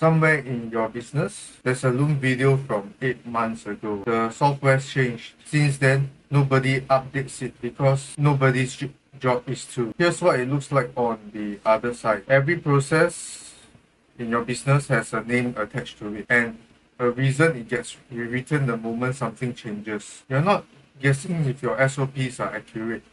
Somewhere in your business, there's a Loom video from 8 months ago. The software's changed. Since then, nobody updates it because nobody's job is to. Here's what it looks like on the other side. Every process in your business has a name attached to it, and a reason it gets rewritten the moment something changes. You're not guessing if your SOPs are accurate,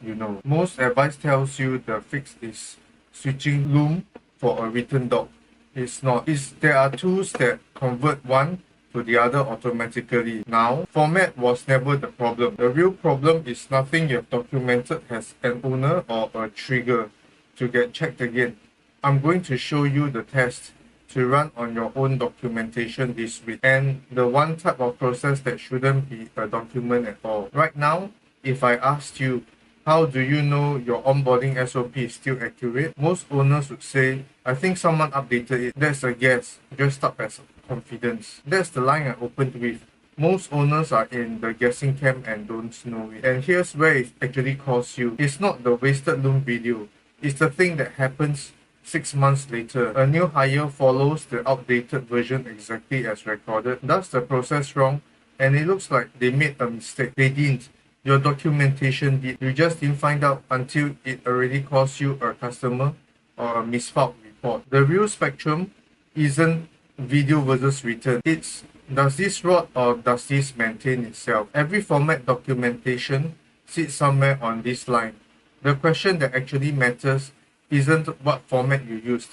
Most advice tells you the fix is switching Loom for a written doc. It's not. There are tools that convert one to the other automatically. Now, format was never the problem. The real problem is nothing you've documented has an owner or a trigger to get checked again. I'm going to show you the test to run on your own documentation this week, and the one type of process that shouldn't be a document at all. Right now, if I asked you, how do you know your onboarding SOP is still accurate? Most owners would say, I think someone updated it. That's a guess, dressed up as confidence. That's the line I opened with. Most owners are in the guessing camp and don't know it. And here's where it actually costs you. It's not the wasted Loom video. It's the thing that happens 6 months later. A new hire follows the outdated version exactly as recorded, does the process wrong, and it looks like they made a mistake. They didn't. Your documentation did. You just didn't find out until it already cost you a customer or a misfiled report. The real spectrum isn't video versus written. It's does this rot or does this maintain itself? Every format documentation sits somewhere on this line. The question that actually matters isn't what format you used.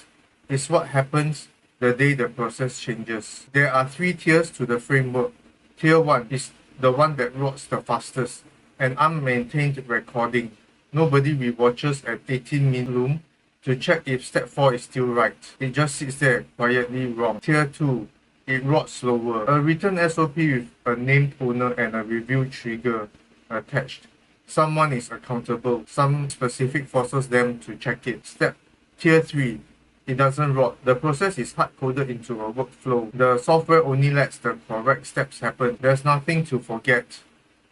It's what happens the day the process changes. There are 3 tiers to the framework. Tier 1 is the one that rots the fastest. An unmaintained recording. Nobody rewatches at 18-minute Loom to check if step 4 is still right. It just sits there quietly wrong. Tier 2, it rots slower. A written SOP with a named owner and a review trigger attached. Someone is accountable. Some specific forces them to check it. Tier 3, it doesn't rot. The process is hard-coded into a workflow. The software only lets the correct steps happen. There's nothing to forget,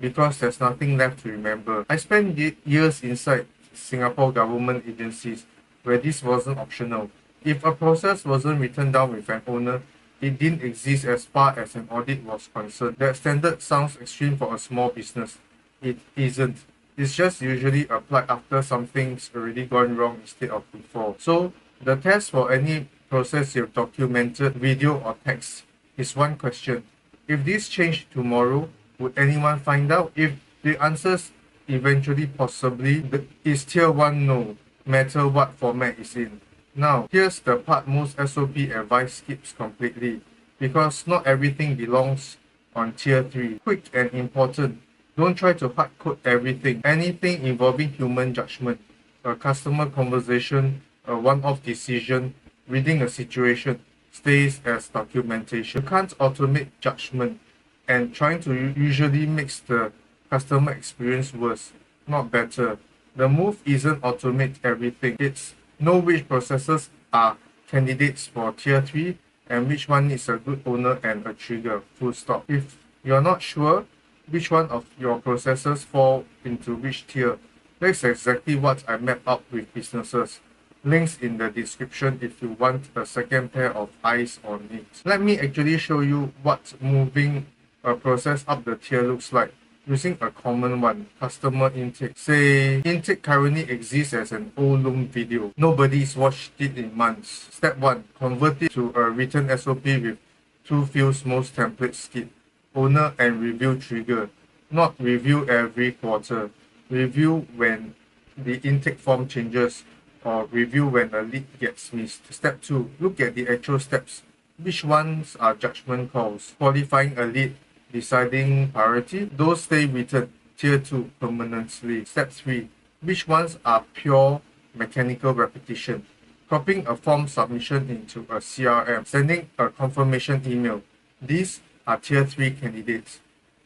because there's nothing left to remember. I spent years inside Singapore government agencies where this wasn't optional. If a process wasn't written down with an owner, it didn't exist as far as an audit was concerned. That standard sounds extreme for a small business. It isn't. It's just usually applied after something's already gone wrong instead of before. So, the test for any process you've documented, video or text, is one question. If this changed tomorrow, would anyone find out? If the answer's eventually possibly, is tier 1 no, matter what format it's in. Now, here's the part most SOP advice skips completely, because not everything belongs on tier 3. Quick and important, don't try to hard code everything. Anything involving human judgment, a customer conversation, a one-off decision, reading a situation, stays as documentation. You can't automate judgment, and trying to usually makes the customer experience worse, not better. The move isn't automate everything. It's know which processes are candidates for tier 3 and which one needs a good owner and a trigger, full stop. If you're not sure which one of your processes fall into which tier, that's exactly what I map out with businesses. Links in the description if you want a second pair of eyes on it. Let me actually show you what moving a process up the tier looks like using a common one, customer intake. Say, intake currently exists as an old Loom video. Nobody's watched it in months. Step 1, convert it to a written SOP with 2 fields most templates skip. Owner and review trigger. Not review every quarter. Review when the intake form changes, or review when a lead gets missed. Step 2, look at the actual steps. Which ones are judgment calls? Qualifying a lead, deciding priority, those stay written, tier 2 permanently. Step 3, which ones are pure mechanical repetition? Cropping a form submission into a CRM, sending a confirmation email. These are tier 3 candidates.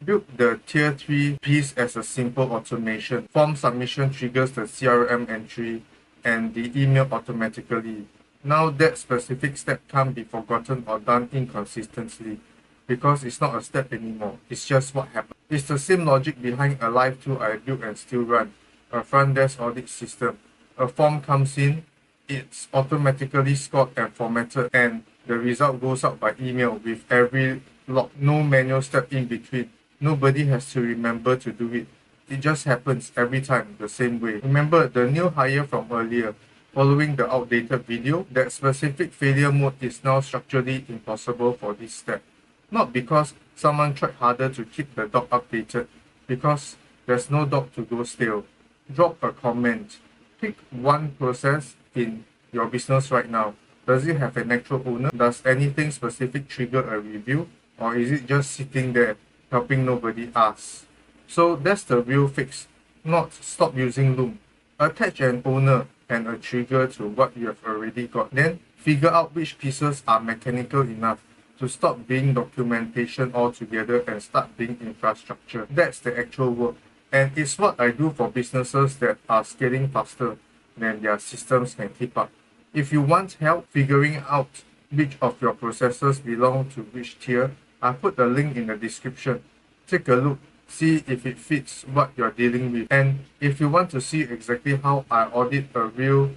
Build the tier 3 piece as a simple automation. Form submission triggers the CRM entry and the email automatically. Now that specific step can't be forgotten or done inconsistently, because it's not a step anymore, it's just what happened. It's the same logic behind a live tool I built and still run, a front desk audit system. A form comes in, it's automatically scored and formatted, and the result goes out by email with every log, no manual step in between. Nobody has to remember to do it. It just happens every time the same way. Remember the new hire from earlier, following the outdated video, that specific failure mode is now structurally impossible for this step. Not because someone tried harder to keep the doc updated, because there's no doc to go stale. Drop a comment. Pick one process in your business right now. Does it have an actual owner? Does anything specific trigger a review? Or is it just sitting there helping nobody ask? So that's the real fix. Not stop using Loom. Attach an owner and a trigger to what you have already got. Then figure out which pieces are mechanical enough to stop being documentation altogether and start being infrastructure. That's the actual work. And it's what I do for businesses that are scaling faster than their systems can keep up. If you want help figuring out which of your processes belong to which tier, I put the link in the description. Take a look, see if it fits what you're dealing with. And if you want to see exactly how I audit a real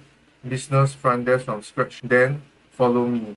business front desk from scratch, then follow me.